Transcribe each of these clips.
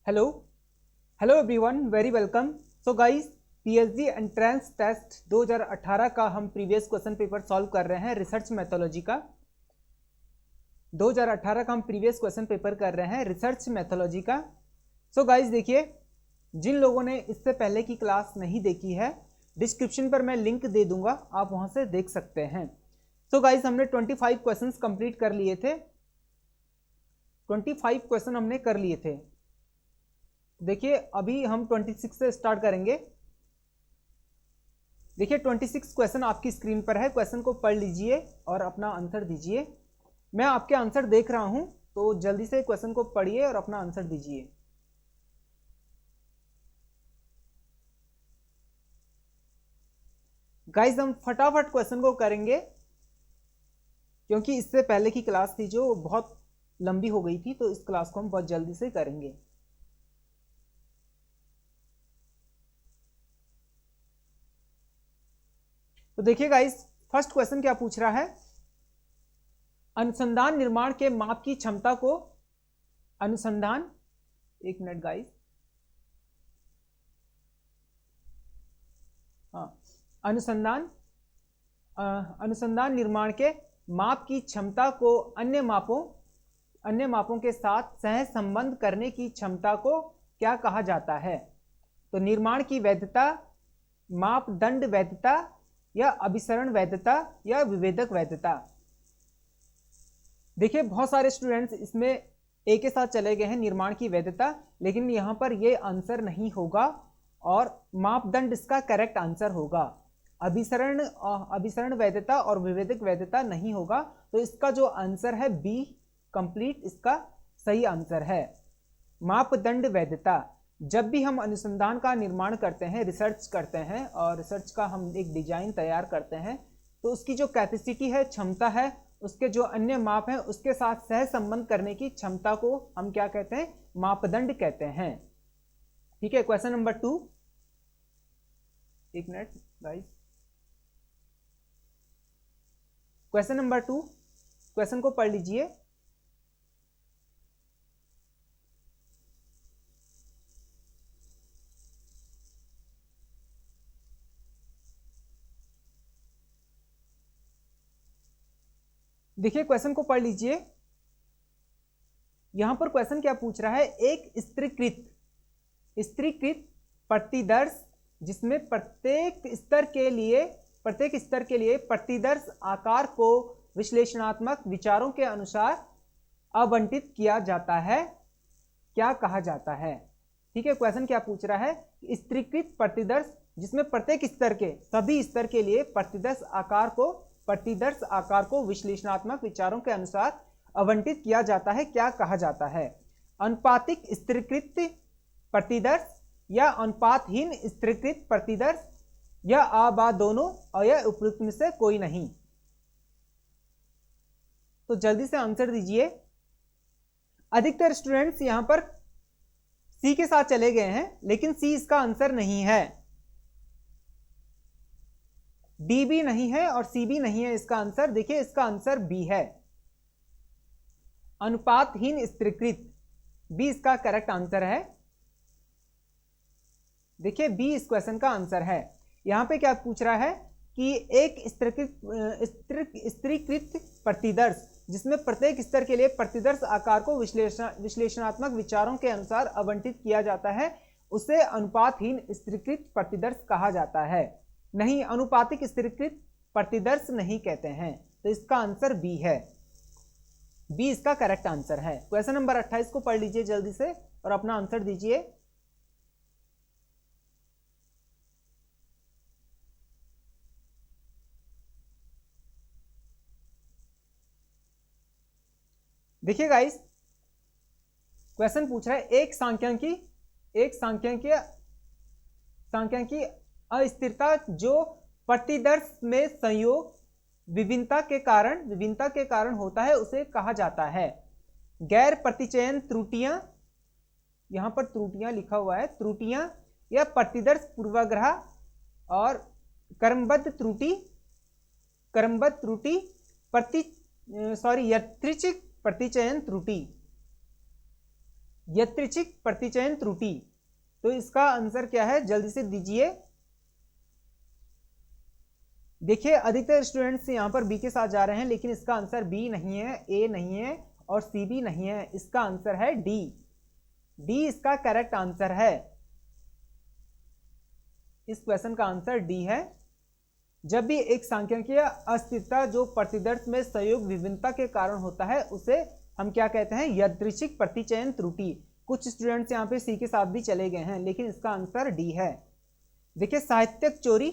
Hello hello everyone, very welcome. So guys, PhD entrance test 2018 का हम previous question paper solve कर रहे हैं रिसर्च मैथोलॉजी का। 2018 का हम प्रीवियस क्वेश्चन पेपर कर रहे हैं रिसर्च मैथोलॉजी का। सो गाइस देखिए, जिन लोगों ने इससे पहले की क्लास नहीं देखी है, डिस्क्रिप्शन पर मैं लिंक दे दूंगा, आप वहां से देख सकते हैं। सो गाइस, हमने 25 क्वेश्चंस कंप्लीट कर लिए थे। 25 क्वेश्चन हमने कर लिए थे। देखिए अभी हम 26 से स्टार्ट करेंगे। देखिए 26 क्वेश्चन आपकी स्क्रीन पर है। क्वेश्चन को पढ़ लीजिए और अपना आंसर दीजिए। मैं आपके आंसर देख रहा हूं, तो जल्दी से क्वेश्चन को पढ़िए और अपना आंसर दीजिए। गाइस, हम फटाफट क्वेश्चन को करेंगे क्योंकि इससे पहले की क्लास थी जो बहुत लंबी हो गई थी, तो इस क्लास को हम बहुत जल्दी से करेंगे। तो देखिए गाइस, फर्स्ट क्वेश्चन क्या पूछ रहा है। अनुसंधान निर्माण के माप की क्षमता को अनुसंधान एक मिनट गाइस, हाँ, अनुसंधान निर्माण के माप की क्षमता को अन्य मापों के साथ सह संबंध करने की क्षमता को क्या कहा जाता है। तो निर्माण की वैधता, मापदंड वैधता, या अभिसरण वैधता, या विभेदक वैधता। देखिए बहुत सारे स्टूडेंट्स इसमें एक के साथ चले गए हैं, निर्माण की वैधता, लेकिन यहां पर यह आंसर नहीं होगा और मापदंड इसका करेक्ट आंसर होगा। अभिसरण वैधता और विभेदक वैधता नहीं होगा, तो इसका जो आंसर है बी कंप्लीट इसका सही आंसर है। मापदंड वैधता, जब भी हम अनुसंधान का निर्माण करते हैं, रिसर्च करते हैं और रिसर्च का हम एक डिजाइन तैयार करते हैं, तो उसकी जो कैपेसिटी है, क्षमता है, उसके जो अन्य माप हैं उसके साथ सह संबंध करने की क्षमता को हम क्या कहते हैं, मापदंड कहते हैं। ठीक है, क्वेश्चन नंबर 2, एक minute guys, question number 2, question को पढ़ लीजिए। देखिए क्वेश्चन को पढ़ लीजिए। यहां पर क्वेश्चन क्या पूछ रहा है, एक स्तरीकृत प्रतिदर्श जिसमें प्रत्येक स्तर के लिए प्रतिदर्श आकार को विश्लेषणात्मक विचारों के अनुसार आवंटित किया जाता है, क्या कहा जाता है। ठीक है, क्वेश्चन क्या पूछ रहा है, स्तरीकृत प्रतिदर्श जिसमें प्रत्येक स्तर के सभी स्तर के लिए प्रतिदर्श आकार को विश्लेषणात्मक विचारों के अनुसार आवंटित किया जाता है, क्या कहा जाता है। अनुपातिक स्तरीकृत प्रतिदर्श या अनुपातहीन स्तरीकृत प्रतिदर्श, या आ दोनों, और या उपयुक्त में से कोई नहीं। तो जल्दी से आंसर दीजिए। अधिकतर स्टूडेंट्स यहां पर सी के साथ चले गए हैं, लेकिन सी इसका आंसर नहीं है। डी भी नहीं है और सी भी नहीं है इसका आंसर। देखिए इसका आंसर बी है, अनुपातहीन स्तरीकृत, बी इसका करेक्ट आंसर है। देखिए बी इस क्वेश्चन का आंसर है। यहां पे क्या पूछ रहा है कि एक स्तरीकृत प्रतिदर्श जिसमें प्रत्येक स्तर के लिए प्रतिदर्श आकार को विश्लेषणात्मक विचारों के अनुसार आवंटित किया जाता है, उसे अनुपातहीन स्तरीकृत प्रतिदर्श कहा जाता है। नहीं, अनुपातिक स्तरीकृत प्रतिदर्श नहीं कहते हैं, तो इसका आंसर बी है। बी इसका करेक्ट आंसर है। क्वेश्चन नंबर 28 को पढ़ लीजिए जल्दी से और अपना आंसर दीजिए। देखिए गाइस, क्वेश्चन पूछ रहा है एक सांख्यिकीय अस्थिरता जो प्रतिदर्श में संयोग विभिन्नता के कारण होता है, उसे कहा जाता है। गैर प्रतिचयन त्रुटियां, यहां पर त्रुटियां लिखा हुआ है, त्रुटियां या प्रतिदर्श पूर्वाग्रह, और क्रमबद्ध त्रुटि यादृच्छिक प्रतिचयन त्रुटि। यादृच्छिक प्रतिचयन त्रुटि। तो इसका आंसर क्या है, जल्दी से दीजिए। देखिए अधिकतर स्टूडेंट्स यहां पर बी के साथ जा रहे हैं, लेकिन इसका आंसर बी नहीं है, ए नहीं है और सी भी नहीं है। इसका आंसर है डी। डी इसका करेक्ट आंसर है। इस क्वेश्चन का आंसर डी है। जब भी एक सांख्यिकीय अस्थिरता जो प्रतिदर्श में संयोग विभिन्नता के कारण होता है उसे हम क्या कहते हैं, यादृच्छिक प्रतिचयन त्रुटि। कुछ स्टूडेंट्स यहाँ पे सी के साथ भी चले गए हैं, लेकिन इसका आंसर डी है। देखिए साहित्यिक चोरी,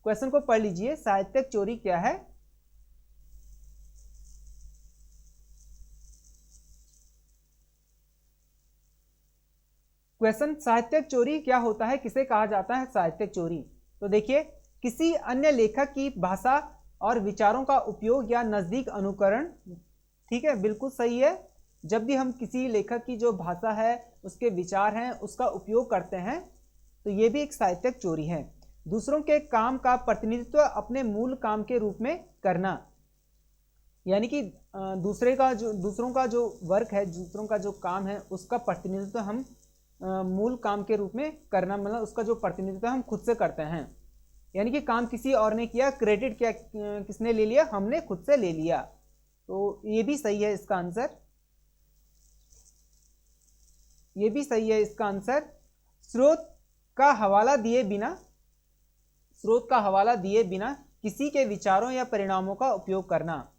क्वेश्चन को पढ़ लीजिए। साहित्यिक चोरी क्या है? क्वेश्चन, साहित्यिक चोरी क्या होता है, किसे कहा जाता है साहित्यिक चोरी? तो देखिए किसी अन्य लेखक की भाषा और विचारों का उपयोग या नजदीक अनुकरण। ठीक है, बिल्कुल सही है। जब भी हम किसी लेखक की जो भाषा है, उसके विचार हैं, उसका उपयोग करते हैं तो ये भी एक साहित्यिक चोरी है। दूसरों के काम का प्रतिनिधित्व अपने मूल काम के रूप में करना, यानी कि दूसरों का जो वर्क है, दूसरों का जो काम है, उसका प्रतिनिधित्व हम मूल काम के रूप में करना, मतलब उसका जो प्रतिनिधित्व हम खुद से करते हैं। यानी कि काम किसी और ने किया, क्रेडिट क्या किसने ले लिया, हमने खुद से ले लिया। तो ये भी सही है इसका आंसर, ये भी सही है इसका आंसर। स्रोत का हवाला दिए बिना किसी के विचारों या परिणामों का उपयोग करना,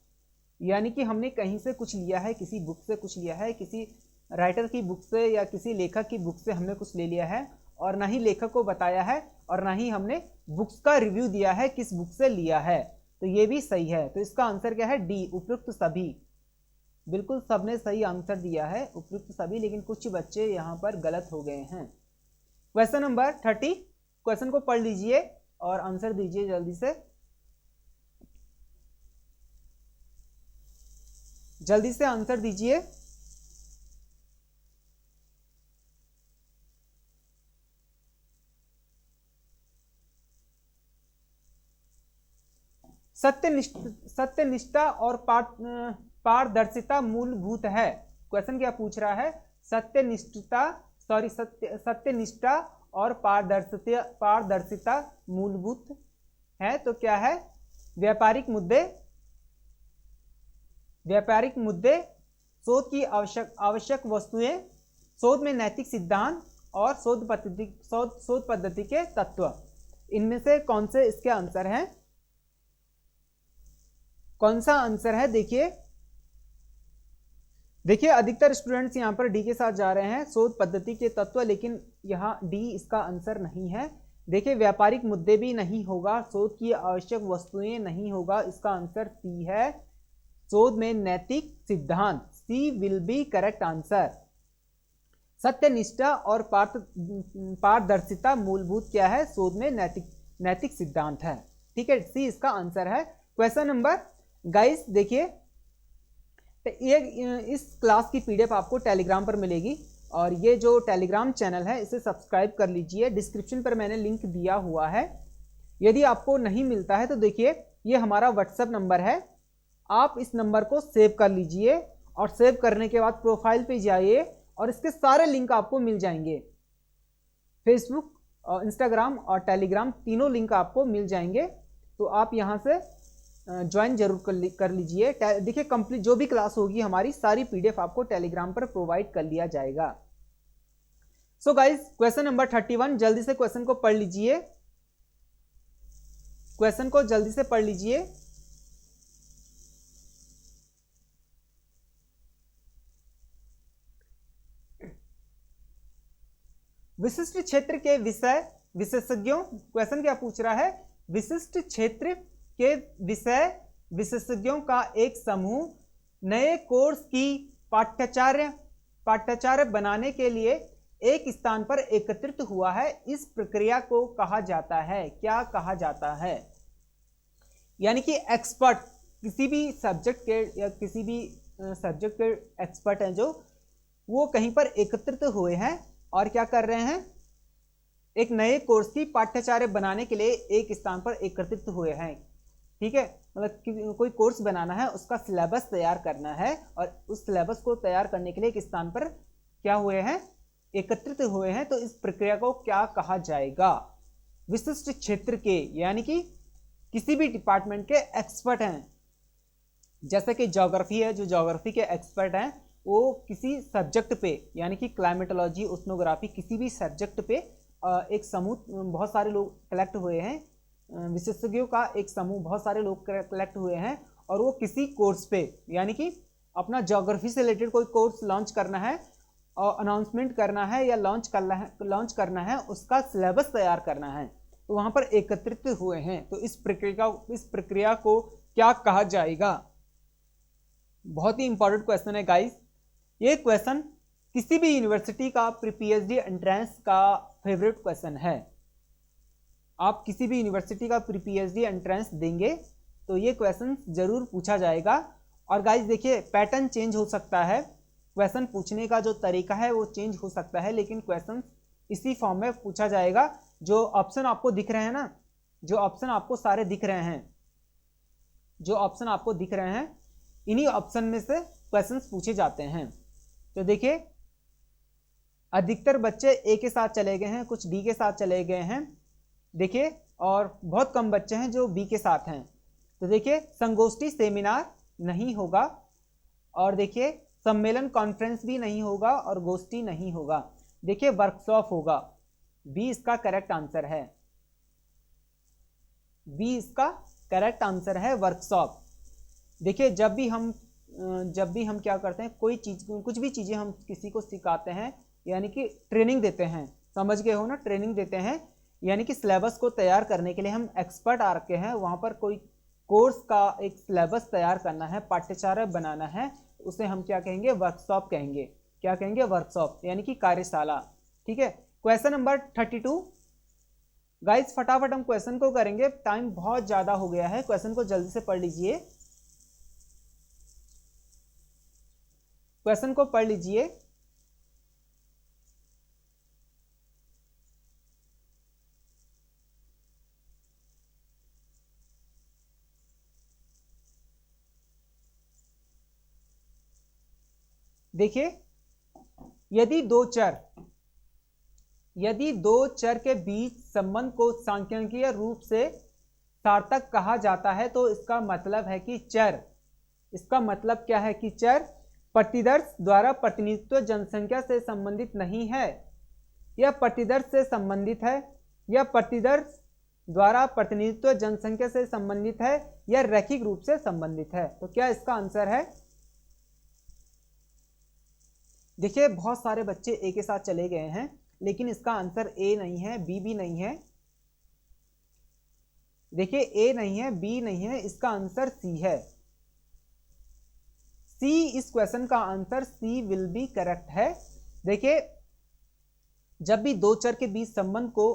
यानी कि हमने कहीं से कुछ लिया है, किसी बुक से कुछ लिया है, किसी राइटर की बुक से या किसी लेखक की बुक से हमने कुछ ले लिया है, और ना ही लेखक को बताया है और ना ही हमने बुक्स का रिव्यू दिया है किस बुक से लिया है। तो ये भी सही है। तो इसका आंसर क्या है, डी, उपयुक्त सभी। बिल्कुल सबने सही आंसर दिया है, उपयुक्त सभी, लेकिन कुछ बच्चे यहाँ पर गलत हो गए हैं। क्वेश्चन नंबर 30, क्वेश्चन को पढ़ लीजिए और आंसर दीजिए जल्दी से। जल्दी से आंसर दीजिए। सत्यनिष्ठा और पारदर्शिता मूलभूत है। क्वेश्चन क्या पूछ रहा है, सत्यनिष्ठा और पारदर्शिता मूलभूत है। तो क्या है, व्यापारिक मुद्दे, शोध की आवश्यक वस्तुएं, शोध में नैतिक सिद्धांत और शोध पद्धति के तत्व। इनमें से कौन से इसके आंसर हैं, कौन सा आंसर है? देखिए अधिकतर स्टूडेंट्स यहां पर डी के साथ जा रहे हैं, शोध पद्धति के तत्व, लेकिन यहां डी इसका आंसर नहीं है। देखिए व्यापारिक मुद्दे भी नहीं होगा, शोध की आवश्यक वस्तुएं नहीं होगा, इसका आंसर सी है, शोध में नैतिक सिद्धांत। सी विल बी करेक्ट आंसर। सत्यनिष्ठा और पारदर्शिता मूलभूत क्या है, शोध में नैतिक सिद्धांत है। ठीक है, सी इसका आंसर है। क्वेश्चन नंबर, गाइस देखिए इस क्लास की पीडीएफ आपको टेलीग्राम पर मिलेगी, और ये जो टेलीग्राम चैनल है इसे सब्सक्राइब कर लीजिए। डिस्क्रिप्शन पर मैंने लिंक दिया हुआ है। यदि आपको नहीं मिलता है तो देखिए ये हमारा व्हाट्सएप नंबर है, आप इस नंबर को सेव कर लीजिए, और सेव करने के बाद प्रोफाइल पे जाइए और इसके सारे लिंक आपको मिल जाएंगे। फेसबुक और इंस्टाग्राम और टेलीग्राम तीनों लिंक आपको मिल जाएंगे, तो आप यहाँ से ज्वाइन जरूर कर लीजिए। देखिए कंप्लीट जो भी क्लास होगी हमारी सारी पीडीएफ आपको टेलीग्राम पर प्रोवाइड कर लिया जाएगा। सो गाइस क्वेश्चन नंबर 31, जल्दी से क्वेश्चन को पढ़ लीजिए, क्वेश्चन को जल्दी से पढ़ लीजिए। विशिष्ट क्षेत्र के विशेषज्ञों, क्वेश्चन क्या पूछ रहा है, विशिष्ट क्षेत्र के विशेषज्ञों का एक समूह नए कोर्स की पाठ्यचर्या बनाने के लिए एक स्थान पर एकत्रित हुआ है। इस प्रक्रिया को कहा जाता है, क्या कहा जाता है? यानी कि एक्सपर्ट, किसी भी सब्जेक्ट के या किसी भी सब्जेक्ट के एक्सपर्ट हैं जो, वो कहीं पर एकत्रित हुए हैं और क्या कर रहे हैं, एक नए कोर्स की पाठ्यचर्या बनाने के लिए एक स्थान पर एकत्रित हुए हैं। ठीक है, मतलब कोई कोर्स बनाना है, उसका सिलेबस तैयार करना है, और उस सिलेबस को तैयार करने के लिए एक स्थान पर क्या हुए हैं, एकत्रित हुए हैं, तो इस प्रक्रिया को क्या कहा जाएगा। विशिष्ट क्षेत्र के, यानी कि किसी भी डिपार्टमेंट के एक्सपर्ट हैं, जैसे कि ज्योग्राफी है, जो ज्योग्राफी के एक्सपर्ट हैं वो किसी सब्जेक्ट पे, यानी कि क्लाइमेटोलॉजी, ओशनोग्राफी, किसी भी सब्जेक्ट पे एक समूह, बहुत सारे लोग कलेक्ट हुए हैं, विशेषज्ञों का एक समूह, बहुत सारे लोग कलेक्ट हुए हैं, और वो किसी कोर्स पे, यानी कि अपना ज्योग्राफी से रिलेटेड कोई कोर्स लॉन्च करना है और अनाउंसमेंट करना है या लॉन्च करना है, उसका सिलेबस तैयार करना है, तो वहां पर एकत्रित हुए हैं। तो इस प्रक्रिया को क्या कहा जाएगा। बहुत ही इंपॉर्टेंट क्वेश्चन है गाइस। ये क्वेश्चन किसी भी यूनिवर्सिटी का प्री पीएचडी एंट्रेंस का फेवरेट क्वेश्चन है। आप किसी भी यूनिवर्सिटी का प्री पीएचडी एंट्रेंस देंगे तो ये क्वेश्चन जरूर पूछा जाएगा। और गाइस देखिए, पैटर्न चेंज हो सकता है, क्वेश्चन पूछने का जो तरीका है वो चेंज हो सकता है, लेकिन क्वेश्चन इसी फॉर्म में पूछा जाएगा। जो ऑप्शन आपको दिख रहे हैं ना, जो ऑप्शन आपको सारे दिख रहे हैं, जो ऑप्शन आपको दिख रहे हैं, इन्हीं ऑप्शन में से क्वेश्चंस पूछे जाते हैं। तो देखिए, अधिकतर बच्चे ए के साथ चले गए हैं, कुछ डी के साथ चले गए हैं, देखिए, और बहुत कम बच्चे हैं जो बी के साथ हैं। तो देखिए, संगोष्ठी सेमिनार नहीं होगा, और देखिए सम्मेलन कॉन्फ्रेंस भी नहीं होगा, और गोष्ठी नहीं होगा। देखिए, वर्कशॉप होगा, बी इसका करेक्ट आंसर है, बी इसका करेक्ट आंसर है, वर्कशॉप। देखिए, जब भी हम क्या करते हैं, कोई चीज, कुछ भी चीजें हम किसी को सिखाते हैं, यानी कि ट्रेनिंग देते हैं, समझ गए हो ना, ट्रेनिंग देते हैं, यानी कि सिलेबस को तैयार करने के लिए हम एक्सपर्ट आ रखे हैं, वहां पर कोई कोर्स का एक सिलेबस तैयार करना है, पाठ्यचर्या बनाना है, उसे हम क्या कहेंगे, वर्कशॉप कहेंगे। क्या कहेंगे, वर्कशॉप, यानी कि कार्यशाला। ठीक है, क्वेश्चन नंबर 32 गाइस, फटाफट हम क्वेश्चन को करेंगे, टाइम बहुत ज्यादा हो गया है, क्वेश्चन को जल्दी से पढ़ लीजिए, क्वेश्चन को पढ़ लीजिए। देखिए, यदि दो चर के बीच संबंध को सांख्यिकीय रूप से सार्थक कहा जाता है, तो इसका मतलब है कि चर, इसका मतलब क्या है कि चर प्रतिदर्श द्वारा प्रतिनिधित्व जनसंख्या से संबंधित नहीं है, यह प्रतिदर्श से संबंधित है, यह प्रतिदर्श द्वारा प्रतिनिधित्व जनसंख्या से संबंधित है, यह रैखिक रूप से संबंधित है। तो क्या इसका आंसर है। देखिए, बहुत सारे बच्चे ए के साथ चले गए हैं, लेकिन इसका आंसर ए नहीं है, बी भी नहीं है। देखिए, ए नहीं है, बी नहीं है, इसका आंसर सी है। सी, इस क्वेश्चन का answer C will be correct है। देखिए, जब भी दो चर के बीच संबंध को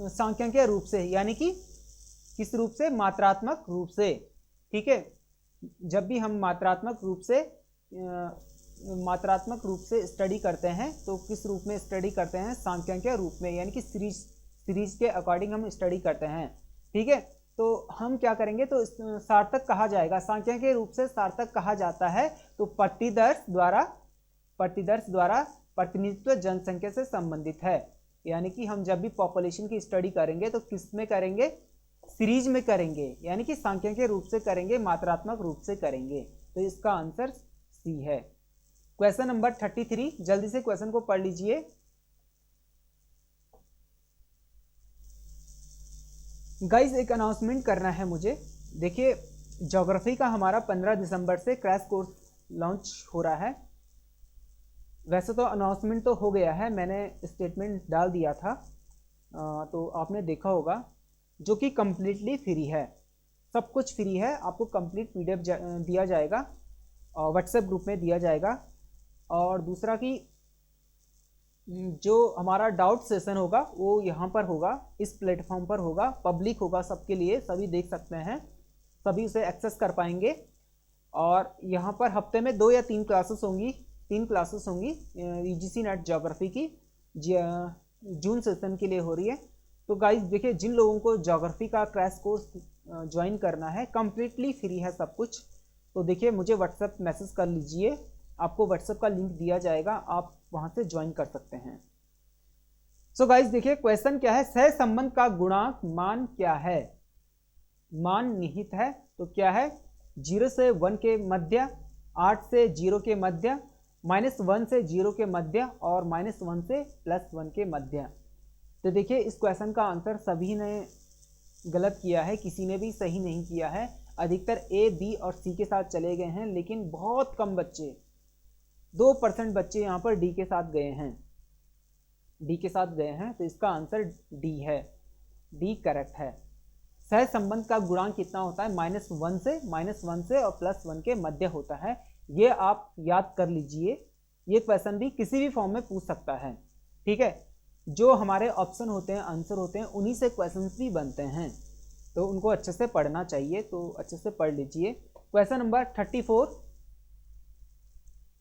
सांख्यिकीय रूप से, यानी कि किस रूप से, मात्रात्मक रूप से, ठीक है, जब भी हम मात्रात्मक रूप से स्टडी करते हैं, तो किस रूप में स्टडी करते हैं, सांख्यिकीय रूप में, यानी कि सीरीज के अकॉर्डिंग हम स्टडी करते हैं। ठीक है, तो हम क्या करेंगे, तो सार्थक कहा जाएगा, सांख्यिकीय रूप से सार्थक कहा जाता है, तो प्रतिदर्श द्वारा प्रतिनिधित्व जनसंख्या से संबंधित है। यानी कि हम जब भी पॉपुलेशन की स्टडी करेंगे तो किस में करेंगे, सीरीज में करेंगे, यानी कि सांख्यिकीय रूप से करेंगे, मात्रात्मक रूप से करेंगे। तो इसका आंसर सी है। क्वेश्चन नंबर 33, जल्दी से क्वेश्चन को पढ़ लीजिए। गाइस, एक अनाउंसमेंट करना है मुझे। देखिए, ज्योग्राफी का हमारा 15 दिसंबर से क्रैश कोर्स लॉन्च हो रहा है। वैसे तो अनाउंसमेंट तो हो गया है, मैंने स्टेटमेंट डाल दिया था, तो आपने देखा होगा, जो कि कम्प्लीटली फ्री है, सब कुछ फ्री है। आपको कंप्लीट पीडीएफ दिया जाएगा, व्हाट्सएप ग्रुप में दिया जाएगा। और दूसरा कि जो हमारा डाउट सेशन होगा वो यहाँ पर होगा, इस प्लेटफॉर्म पर होगा, पब्लिक होगा सबके लिए, सभी देख सकते हैं, सभी उसे एक्सेस कर पाएंगे। और यहाँ पर हफ्ते में 2 या 3 क्लासेस होंगी, 3 क्लासेस होंगी यूजीसी नेट ज्योग्राफी की, जून सेशन के लिए हो रही है। तो गाइस देखिए, जिन लोगों को ज्योग्राफी का क्रैश कोर्स ज्वाइन करना है, कम्प्लीटली फ्री है सब कुछ, तो देखिए मुझे व्हाट्सएप मैसेज कर लीजिए, आपको व्हाट्सएप का लिंक दिया जाएगा, आप वहां से ज्वाइन कर सकते हैं। सो गाइस देखिए क्वेश्चन क्या है, सहसंबंध का गुणांक मान क्या है। मान निहित है तो क्या है, 0 से 1 के मध्य, 8 से 0 के मध्य, -1 से 0 के मध्य और -1 से +1 के मध्य। तो देखिए इस क्वेश्चन का आंसर सभी ने गलत किया है, किसी ने भी सही नहीं किया है। अधिकतर ए, बी और सी के साथ चले गए हैं, लेकिन बहुत कम बच्चे 2% बच्चे यहाँ पर डी के साथ गए हैं, डी के साथ गए हैं। तो इसका आंसर डी है, डी करेक्ट है। सहसंबंध का गुणांक कितना होता है, -1 से और +1 के मध्य होता है। ये आप याद कर लीजिए, ये क्वेश्चन भी किसी भी फॉर्म में पूछ सकता है, ठीक है। जो हमारे ऑप्शन होते हैं, आंसर होते हैं, उन्हीं से क्वेश्चन भी बनते हैं, तो उनको अच्छे से पढ़ना चाहिए, तो अच्छे से पढ़ लीजिए। क्वेश्चन नंबर 34,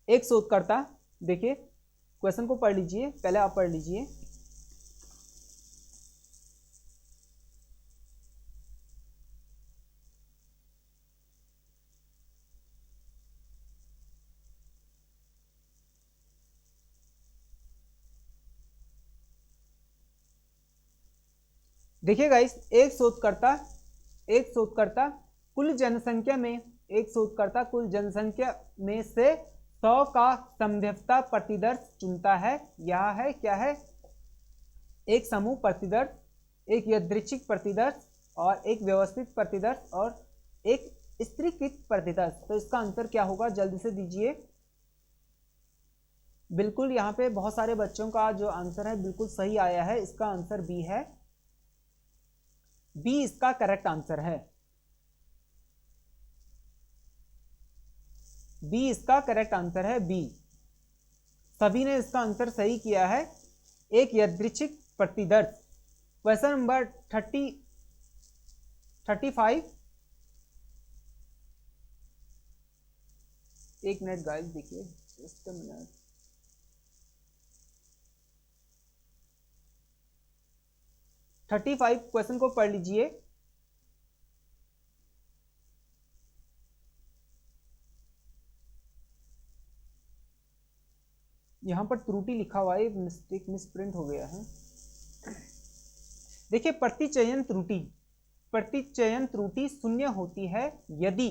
एक शोधकर्ता, देखिए क्वेश्चन को पढ़ लीजिए, पहले आप पढ़ लीजिए। देखिए गाइस, एक शोधकर्ता कुल जनसंख्या में से 100 का समध्यता प्रतिदर्श चुनता है। यह है क्या है, एक समूह प्रतिदर्श, एक यादृच्छिक प्रतिदर्श और एक व्यवस्थित प्रतिदर्श और एक स्तरीकृत प्रतिदर्श। तो इसका आंसर क्या होगा, जल्दी से दीजिए। बिल्कुल यहाँ पे बहुत सारे बच्चों का जो आंसर है बिल्कुल सही आया है, इसका आंसर बी है, बी इसका करेक्ट आंसर है, बी इसका करेक्ट आंसर है, बी। सभी ने इसका आंसर सही किया है, एक यादृच्छिक प्रतिदर्श। क्वेश्चन नंबर 35, एक मिनट गाइस, देखिए जस्ट अ मिनट। क्वेश्चन को पढ़ लीजिए। यहां पर त्रुटि लिखा हुआ है, मिस्टेक मिसप्रिंट हो गया है। देखिए प्रतिचयन त्रुटि शून्य होती है यदि,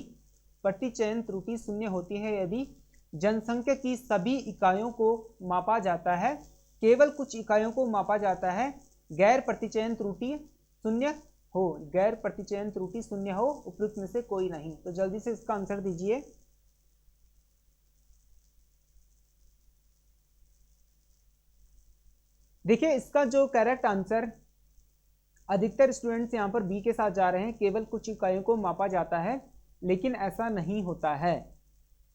प्रतिचयन त्रुटि शून्य होती है यदि जनसंख्या की सभी इकाइयों को मापा जाता है, केवल कुछ इकाइयों को मापा जाता है, गैर प्रतिचयन त्रुटि शून्य हो, गैर प्रतिचयन त्रुटि शून्य हो, उपयुक्त में से कोई नहीं। तो जल्दी से इसका आंसर दीजिए। देखिए इसका जो करेक्ट आंसर, अधिकतर स्टूडेंट्स यहां पर बी के साथ जा रहे हैं, केवल कुछ इकाइयों को मापा जाता है, लेकिन ऐसा नहीं होता है,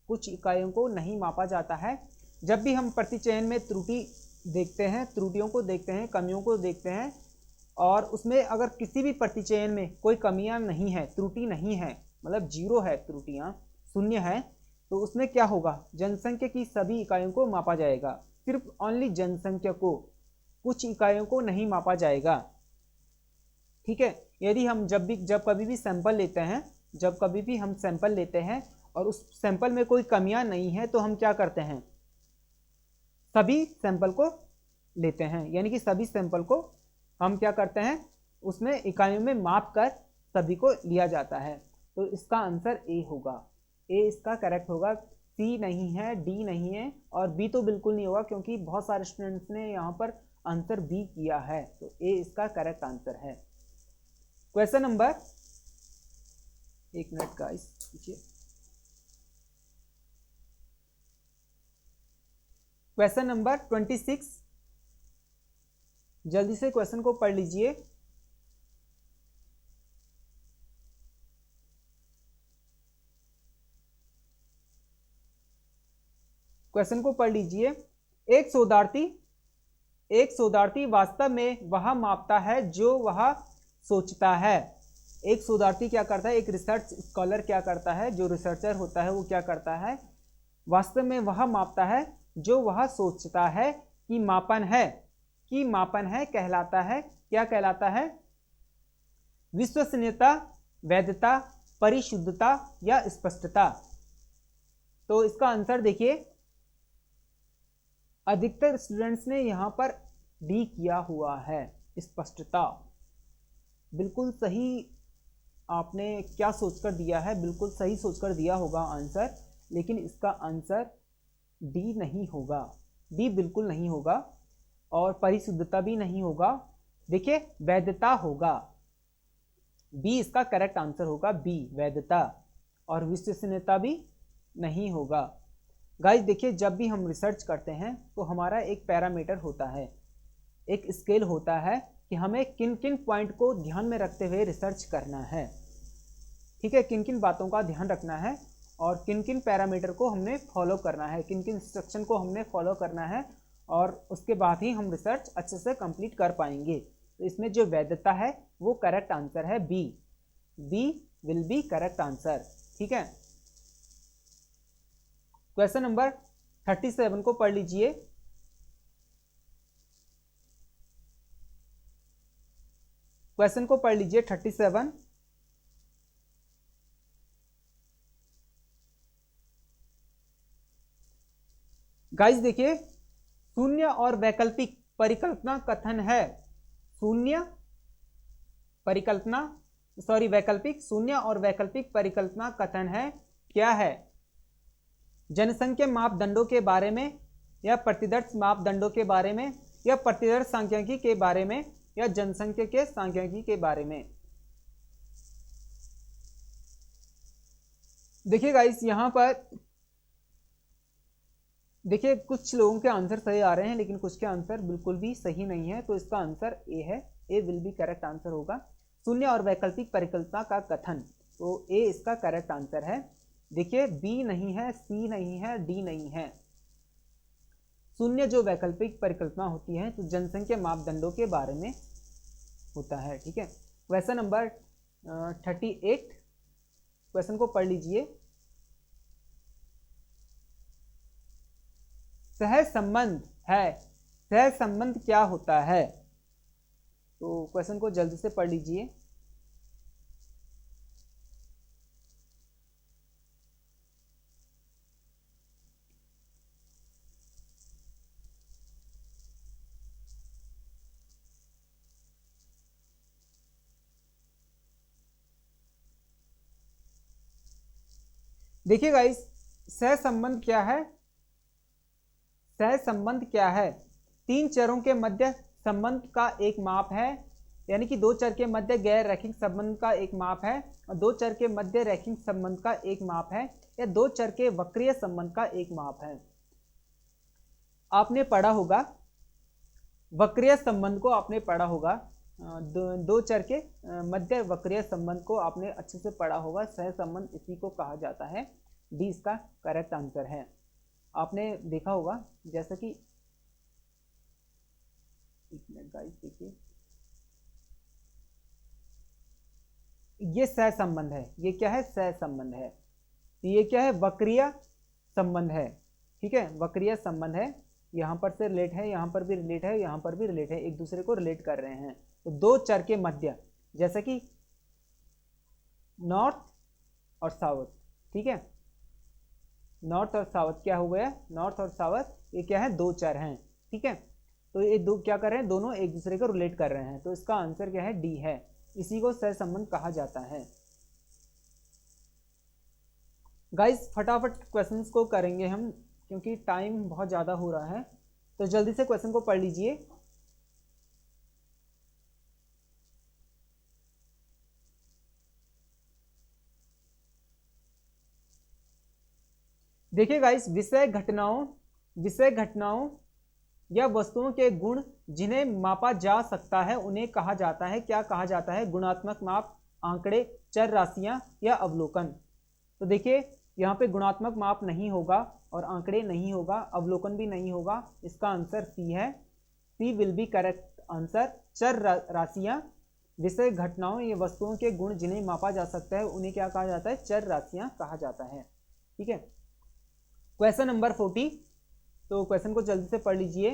कुछ इकाइयों को नहीं मापा जाता है। जब भी हम प्रतिचयन में त्रुटि देखते हैं, त्रुटियों को देखते हैं, कमियों को देखते हैं, और उसमें अगर किसी भी प्रतिचयन में कोई कमियां नहीं है, त्रुटि नहीं है, मतलब 0 है, त्रुटियां शून्य है, तो उसमें क्या होगा, जनसंख्या की सभी इकाइयों को मापा जाएगा, सिर्फ ओनली जनसंख्या को, कुछ इकाइयों को नहीं मापा जाएगा, ठीक है। यदि हम जब कभी भी सैंपल लेते हैं, जब कभी भी हम सैंपल लेते हैं और उस सैंपल में कोई कमियां नहीं है, तो हम क्या करते हैं, सभी सैंपल को लेते हैं, यानी कि सभी सैंपल को हम क्या करते हैं, उसमें इकाइयों में माप कर सभी को लिया जाता है। तो इसका आंसर ए होगा, ए इसका करेक्ट होगा, सी नहीं है, डी नहीं है और बी तो बिल्कुल नहीं होगा, क्योंकि बहुत सारे स्टूडेंट्स ने यहाँ पर आंसर बी किया है, तो ए इसका करेक्ट आंसर है। क्वेश्चन नंबर, एक मिनट गाइस, देखिए क्वेश्चन नंबर 26, जल्दी से क्वेश्चन को पढ़ लीजिए। क्वेश्चन को पढ़ लीजिए। एक शोधार्थी वास्तव में वह मापता है जो वह सोचता है। एक शोधार्थी क्या करता है, एक रिसर्च स्कॉलर क्या करता है, जो रिसर्चर होता है वो क्या करता है, वास्तव में वह मापता है जो वह सोचता है कि मापन है कहलाता है, क्या कहलाता है, विश्वसनीयता, वैधता, परिशुद्धता या स्पष्टता। तो इसका आंसर देखिए, अधिकतर स्टूडेंट्स ने यहाँ पर डी किया हुआ है, स्पष्टता। बिल्कुल सही आपने क्या सोचकर दिया है, बिल्कुल सही सोचकर दिया होगा आंसर, लेकिन इसका आंसर डी नहीं होगा, डी बिल्कुल नहीं होगा। और परिशुद्धता भी नहीं होगा। देखिए वैधता होगा, बी इसका करेक्ट आंसर होगा, बी वैधता। और विश्वसनीयता भी नहीं होगा। गाइस देखिए, जब भी हम रिसर्च करते हैं तो हमारा एक पैरामीटर होता है, एक स्केल होता है कि हमें किन किन पॉइंट को ध्यान में रखते हुए रिसर्च करना है। ठीक है, किन किन बातों का ध्यान रखना है और किन किन पैरामीटर को हमने फॉलो करना है, किन किन इंस्ट्रक्शन को हमने फॉलो करना है, और उसके बाद ही हम रिसर्च अच्छे से कंप्लीट कर पाएंगे। तो इसमें जो वैधता है वो करेक्ट आंसर है, B. B will be correct answer. ठीक है, क्वेश्चन नंबर 37 को पढ़ लीजिए। क्वेश्चन को पढ़ लीजिए 37। गाइस देखिए, शून्य और वैकल्पिक परिकल्पना कथन है। शून्य परिकल्पना, सॉरी वैकल्पिक, शून्य और वैकल्पिक परिकल्पना कथन है। क्या है? जनसंख्या मापदंडों के बारे में, या प्रतिदर्श मापदंडों के बारे में, या प्रतिदर्श सांख्यिकी के बारे में, या जनसंख्या के सांख्यिकी के बारे में। देखिए गाइस, यहां पर देखिए कुछ लोगों के आंसर सही आ रहे हैं लेकिन कुछ के आंसर बिल्कुल भी सही नहीं है, तो इसका आंसर ए है, ए विल बी करेक्ट आंसर होगा। शून्य और वैकल्पिक परिकल्पना का कथन, तो ए इसका करेक्ट आंसर है। देखिए बी नहीं है, सी नहीं है, डी नहीं है। शून्य जो वैकल्पिक परिकल्पना होती है तो जनसंख्या मापदंडों के बारे में होता है। ठीक है, क्वेश्चन नंबर 38, क्वेश्चन को पढ़ लीजिए। सहसंबंध है, सहसंबंध क्या होता है? तो क्वेश्चन को जल्दी से पढ़ लीजिए। देखिए गाइस, सहसंबंध क्या है? सहसंबंध क्या है? तीन चरों के मध्य संबंध का एक माप है, यानी कि दो चर के मध्य गैर रैखिक संबंध का एक माप है, और दो चर के मध्य रैखिक संबंध का एक माप है, या दो चर के वक्रीय संबंध का एक माप है। आपने पढ़ा होगा वक्रीय संबंध को, आपने पढ़ा होगा दो चर के मध्य वक्रीय संबंध को आपने अच्छे से पढ़ा होगा। सहसंबंध इसी को कहा जाता है, डी इसका करेक्ट आंसर है। आपने देखा होगा, जैसा कि एक मिनट गाइस देखिए, ये सहसंबंध है, ये क्या है? सहसंबंध है। ये क्या है? वक्रीय संबंध है। ठीक है, वक्रीय संबंध है, यहां पर से रिलेट है, यहां पर भी रिलेट है, यहां पर भी रिलेट है, एक दूसरे को रिलेट कर रहे हैं। तो दो चर के मध्य, जैसे कि नॉर्थ और साउथ। ठीक है, नॉर्थ और साउथ क्या हो गया? नॉर्थ और साउथ ये क्या है? दो चर हैं। ठीक है, तो ये दो क्या कर रहे हैं? दोनों एक दूसरे को रिलेट कर रहे हैं, तो इसका आंसर क्या है? डी है। इसी को सहसंबंध कहा जाता है। गाइस फटाफट क्वेश्चंस को करेंगे हम, क्योंकि टाइम बहुत ज़्यादा हो रहा है, तो जल्दी से क्वेश्चन को पढ़ लीजिए। देखिए गाइस, विषय घटनाओं या वस्तुओं के गुण जिन्हें मापा जा सकता है उन्हें कहा जाता है, क्या कहा जाता है? गुणात्मक माप, आंकड़े, चर राशियां या अवलोकन। तो देखिए यहाँ पे गुणात्मक माप नहीं होगा और आंकड़े नहीं होगा, अवलोकन भी नहीं होगा, इसका आंसर सी है। सी विल बी करेक्ट आंसर। चर राशियां, विषय घटनाओं या वस्तुओं के गुण जिन्हें मापा जा सकता है उन्हें क्या कहा जाता है? चर राशियां कहा जाता है। ठीक है, क्वेश्चन नंबर 40, तो क्वेश्चन को जल्दी से पढ़ लीजिए।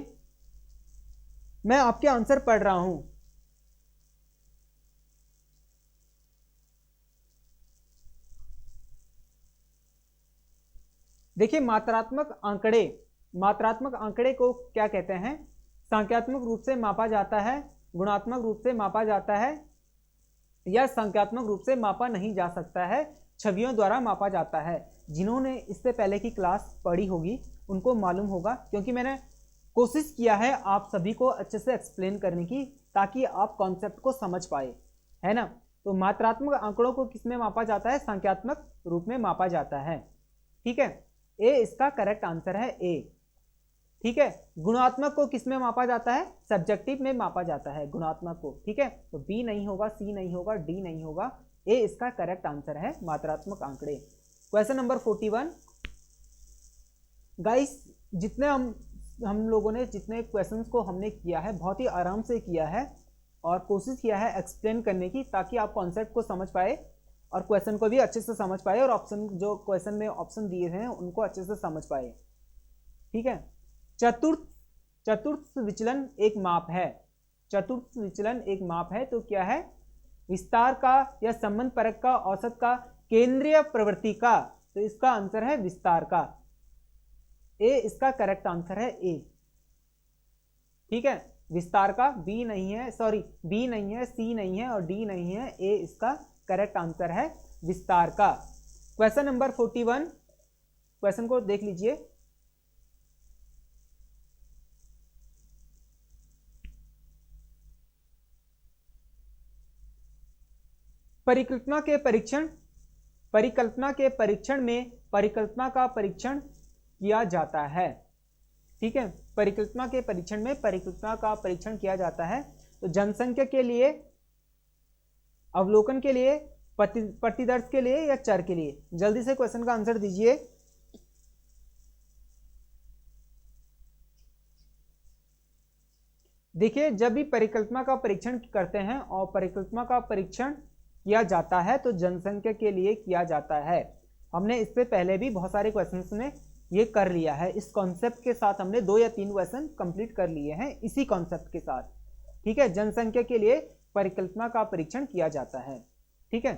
मैं आपके आंसर पढ़ रहा हूं। देखिए मात्रात्मक आंकड़े मात्रात्मक आंकड़े को क्या कहते हैं? संख्यात्मक रूप से मापा जाता है, गुणात्मक रूप से मापा जाता है, या संख्यात्मक रूप से मापा नहीं जा सकता है, छवियों द्वारा मापा जाता है। जिन्होंने इससे पहले की क्लास पढ़ी होगी उनको मालूम होगा, क्योंकि मैंने कोशिश किया है आप सभी को अच्छे से एक्सप्लेन करने की, ताकि आप कॉन्सेप्ट को समझ पाए, है ना। तो मात्रात्मक आंकड़ों को किसमें मापा जाता है? संख्यात्मक रूप में मापा जाता है, ठीक है। ए इसका करेक्ट आंसर है, ए, ठीक है। गुणात्मक को किसमें मापा जाता है? सब्जेक्टिव में मापा जाता है गुणात्मक को, ठीक है। तो बी नहीं होगा, सी नहीं होगा, डी नहीं होगा, ए इसका करेक्ट आंसर है मात्रात्मक आंकड़े। क्वेश्चन नंबर 41 गाइस, जितने हम लोगों ने जितने क्वेश्चंस को हमने किया है बहुत ही आराम से किया है और कोशिश किया है एक्सप्लेन करने की, ताकि आप कॉन्सेप्ट को समझ पाए और क्वेश्चन को भी अच्छे से समझ पाए और ऑप्शन जो क्वेश्चन में ऑप्शन दिए हैं उनको अच्छे से समझ पाए, ठीक है। चतुर्थ विचलन एक माप है। चतुर्थ विचलन एक माप है, तो क्या है? विस्तार का या संबंध परक का, औसत का, केंद्रीय प्रवृत्ति का। तो इसका आंसर है विस्तार का, ए इसका करेक्ट आंसर है, ए, ठीक है। विस्तार का बी नहीं है, सॉरी बी नहीं है, सी नहीं है और डी नहीं है, ए इसका करेक्ट आंसर है विस्तार का। क्वेश्चन नंबर 41, क्वेश्चन को देख लीजिए। परिकल्पना के परीक्षण में परिकल्पना का परीक्षण किया जाता है, ठीक है। परिकल्पना के परीक्षण में परिकल्पना का परीक्षण किया जाता है। तो जनसंख्या के लिए, अवलोकन के लिए, प्रतिदर्श के लिए या चर के लिए? जल्दी से क्वेश्चन का आंसर दीजिए। देखिए, जब भी परिकल्पना का परीक्षण करते हैं और परिकल्पना का परीक्षण किया जाता है तो जनसंख्या के लिए किया जाता है। हमने इससे पहले भी बहुत सारे क्वेश्चंस में ये कर लिया है, इस कॉन्सेप्ट के साथ हमने 2 या 3 क्वेश्चन कंप्लीट कर लिए हैं इसी कॉन्सेप्ट के साथ, ठीक है। जनसंख्या के लिए परिकल्पना का परीक्षण किया जाता है, ठीक है।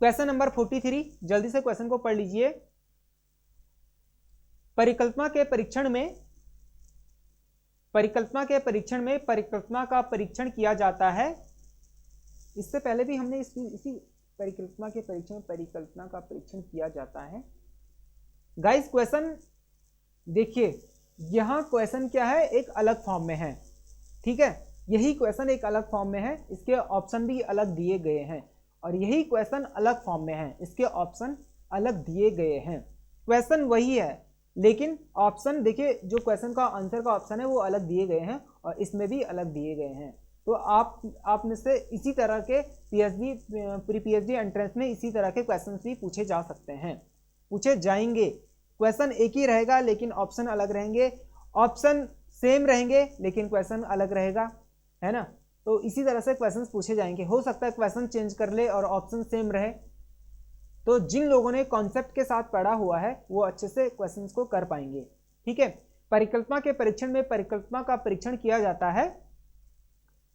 क्वेश्चन नंबर 43, जल्दी से क्वेश्चन को पढ़ लीजिए। परिकल्पना के परीक्षण में परिकल्पना का परीक्षण किया जाता है। इससे पहले भी हमने इसी परिकल्पना के परीक्षण में परिकल्पना का परीक्षण किया जाता है। गाइस, क्वेश्चन देखिए, यहां क्वेश्चन क्या है? एक अलग फॉर्म में है, ठीक है। यही क्वेश्चन एक अलग फॉर्म में है, इसके ऑप्शन भी अलग दिए गए हैं, और यही क्वेश्चन अलग फॉर्म में है, इसके ऑप्शन अलग दिए गए हैं। क्वेश्चन वही है, लेकिन ऑप्शन देखिए, जो क्वेश्चन का आंसर का ऑप्शन है वो अलग दिए गए हैं और इसमें भी अलग दिए गए हैं। तो आप में से इसी तरह के प्री पीएचडी एंट्रेंस में इसी तरह के क्वेश्चंस भी पूछे जा सकते हैं, पूछे जाएंगे। क्वेश्चन एक ही रहेगा लेकिन ऑप्शन अलग रहेंगे, ऑप्शन सेम रहेंगे लेकिन क्वेश्चन अलग रहेगा, है ना। तो इसी तरह से क्वेश्चंस पूछे जाएंगे। हो सकता है क्वेश्चन चेंज कर ले और ऑप्शन सेम रहे। तो जिन लोगों ने कॉन्सेप्ट के साथ पढ़ा हुआ है वो अच्छे से क्वेश्चंस को कर पाएंगे, ठीक है। परिकल्पना के परीक्षण में परिकल्पना का परीक्षण किया जाता है।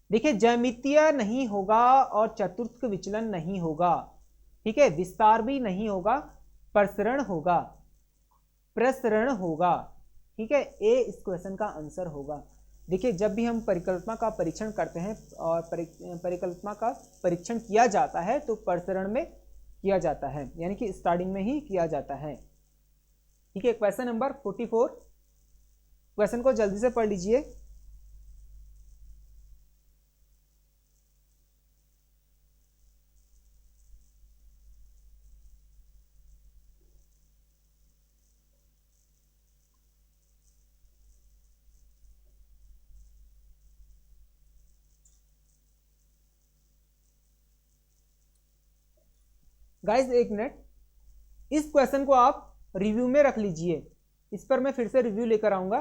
देखिए, ज्यामितीय नहीं होगा और चतुर्थ विचलन नहीं होगा, ठीक है। विस्तार भी नहीं होगा, प्रसरण होगा, ठीक है। ए इस क्वेश्चन का आंसर होगा। देखिए, जब भी हम परिकल्पना का परीक्षण करते हैं और परिकल्पना का परीक्षण किया जाता है तो प्रसरण में किया जाता है, यानी कि स्टार्टिंग में ही किया जाता है, ठीक है। क्वेश्चन नंबर 44, क्वेश्चन को जल्दी से पढ़ लीजिए। गाइस, एक मिनट, इस क्वेश्चन को आप रिव्यू में रख लीजिए, इस पर मैं फिर से रिव्यू लेकर आऊंगा।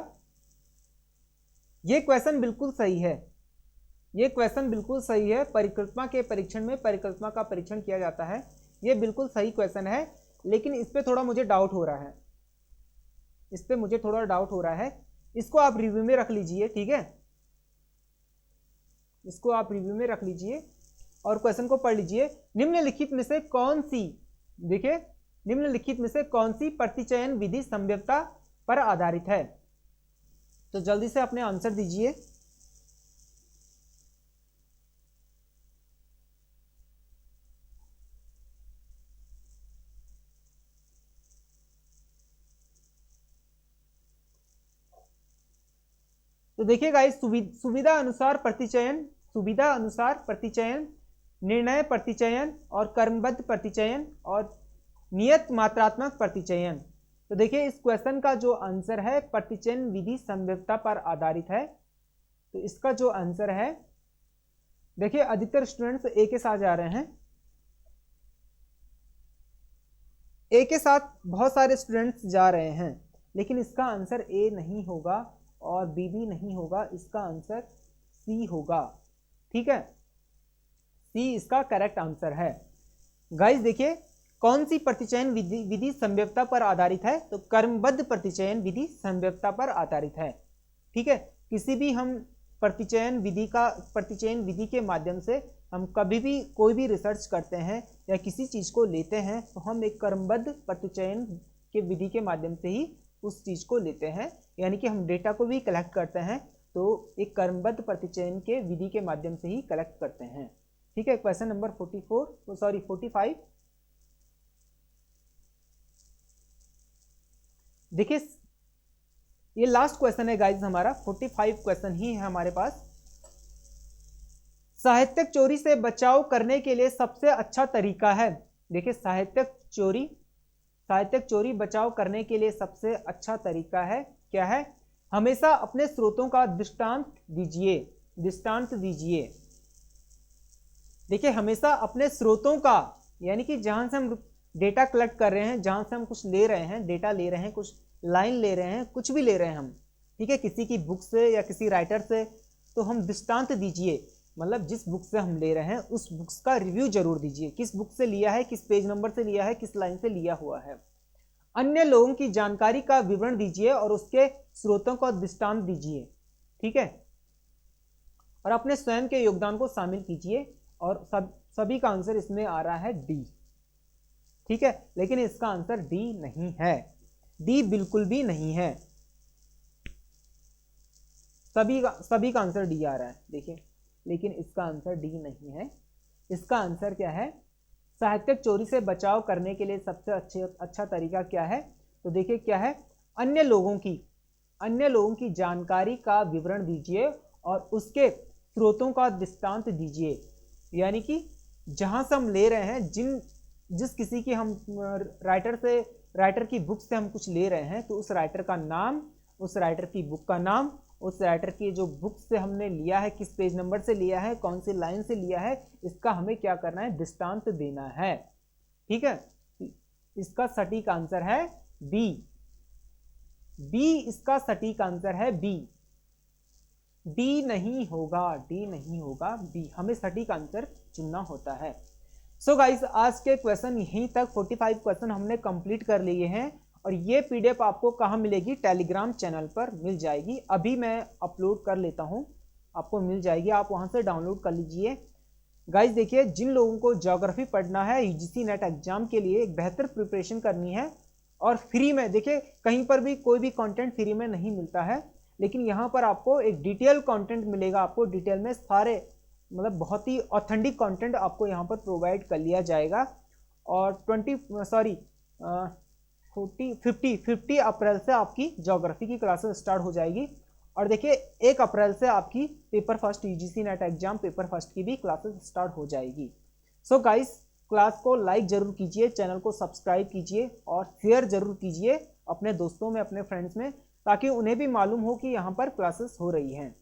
ये क्वेश्चन बिल्कुल सही है, ये क्वेश्चन बिल्कुल सही है। परिकल्पना के परीक्षण में परिकल्पना का परीक्षण किया जाता है, ये बिल्कुल सही क्वेश्चन है, लेकिन इस पर थोड़ा मुझे डाउट हो रहा है, इस पर मुझे थोड़ा डाउट हो रहा है। इसको आप रिव्यू में रख लीजिए, ठीक है। इसको आप रिव्यू में रख लीजिए और क्वेश्चन को पढ़ लीजिए। निम्नलिखित में से कौन सी, देखिए, निम्नलिखित में से कौन सी प्रतिचयन विधि संभवतः पर आधारित है। तो जल्दी से अपने आंसर दीजिए। तो देखिए गाइस, सुविधा अनुसार प्रतिचयन, निर्णय प्रतिचयन और कर्मबद्ध प्रतिचयन और नियत मात्रात्मक प्रतिचयन। तो देखिए इस क्वेश्चन का जो आंसर है प्रतिचयन विधि संभाव्यता पर आधारित है। तो इसका जो आंसर है, देखिए अधिकतर स्टूडेंट्स ए के साथ जा रहे हैं, ए के साथ बहुत सारे स्टूडेंट्स जा रहे हैं, लेकिन इसका आंसर ए नहीं होगा और बी भी नहीं होगा, इसका आंसर सी होगा। ठीक है, सी इसका करेक्ट आंसर है। गाइस देखिए कौन सी प्रतिचयन विधि संभाव्यता पर आधारित है? तो कर्मबद्ध प्रतिचयन विधि संभाव्यता पर आधारित है। ठीक है, किसी भी हम प्रतिचयन विधि के माध्यम से हम कभी भी कोई भी रिसर्च करते हैं या किसी चीज को लेते हैं तो हम एक कर्मबद्ध प्रतिचयन के विधि के माध्यम से ही उस चीज को लेते हैं, यानी कि हम डेटा को भी कलेक्ट करते हैं तो एक कर्मबद्ध प्रतिचयन के विधि के माध्यम से ही कलेक्ट करते हैं। ठीक है, क्वेश्चन नंबर 45। देखिए ये लास्ट क्वेश्चन है गाइज हमारा, 45 क्वेश्चन ही है हमारे पास। साहित्यिक चोरी से बचाव करने के लिए सबसे अच्छा तरीका है। देखिए साहित्यिक चोरी बचाव करने के लिए सबसे अच्छा तरीका है क्या है? हमेशा अपने स्रोतों का दृष्टांत दीजिए। देखिए हमेशा अपने स्रोतों का, यानी कि जहां से हम डेटा कलेक्ट कर रहे हैं, जहां से हम कुछ ले रहे हैं, डेटा ले रहे हैं, कुछ लाइन ले रहे हैं, कुछ भी ले रहे हैं हम, ठीक है, किसी की बुक से या किसी राइटर से, तो हम दृष्टांत दीजिए, मतलब जिस बुक से हम ले रहे हैं उस बुक्स का रिव्यू जरूर दीजिए, किस बुक से लिया है, किस पेज नंबर से लिया है, किस लाइन से लिया हुआ है। अन्य लोगों की जानकारी का विवरण दीजिए और उसके स्रोतों का दृष्टांत दीजिए। ठीक है, और अपने स्वयं के योगदान को शामिल कीजिए। और सभी का आंसर इसमें आ रहा है डी। ठीक है, लेकिन इसका आंसर डी नहीं है, डी बिल्कुल भी नहीं है। सभी का आंसर डी आ रहा है, देखिए, लेकिन इसका आंसर डी नहीं है। इसका आंसर क्या है? साहित्यिक चोरी से बचाव करने के लिए सबसे अच्छा तरीका क्या है? तो देखिए क्या है, अन्य लोगों की जानकारी का विवरण दीजिए और उसके स्रोतों का दृष्टांत दीजिए। यानी कि जहां से हम ले रहे हैं, जिस किसी की हम राइटर की बुक से हम कुछ ले रहे हैं, तो उस राइटर का नाम, उस राइटर की बुक का नाम, उस राइटर की जो बुक से हमने लिया है, किस पेज नंबर से लिया है, कौन सी लाइन से लिया है, इसका हमें क्या करना है? दृष्टांत देना है। ठीक है, इसका सटीक आंसर है बी। इसका सटीक आंसर है बी। डी नहीं होगा, बी। हमें सटीक आंसर चुनना होता है। सो गाइस, आज के क्वेश्चन यहीं तक 45 क्वेश्चन हमने कंप्लीट कर लिए हैं और ये पीडीएफ आपको कहाँ मिलेगी? टेलीग्राम चैनल पर मिल जाएगी। अभी मैं अपलोड कर लेता हूँ, आपको मिल जाएगी, आप वहाँ से डाउनलोड कर लीजिए। गाइस देखिए, जिन लोगों को ज्योग्राफी पढ़ना है, यूजीसी नेट एग्जाम के लिए एक बेहतर प्रिपरेशन करनी है और फ्री में, देखिए कहीं पर भी कोई भी कंटेंट फ्री में नहीं मिलता है, लेकिन यहाँ पर आपको एक डिटेल कंटेंट मिलेगा। आपको डिटेल में सारे, मतलब बहुत ही ऑथेंटिक कंटेंट आपको यहाँ पर प्रोवाइड कर लिया जाएगा। और 50 अप्रैल से आपकी ज्योग्राफी की क्लासेस स्टार्ट हो जाएगी। और देखिए 1 अप्रैल से आपकी paper first UGC net exam paper first की भी क्लासेस स्टार्ट हो जाएगी। सो गाइस, क्लास को लाइक जरूर कीजिए, चैनल को सब्सक्राइब कीजिए और शेयर जरूर कीजिए अपने दोस्तों में, अपने फ्रेंड्स में, ताकि उन्हें भी मालूम हो कि यहाँ पर क्लासेस हो रही हैं।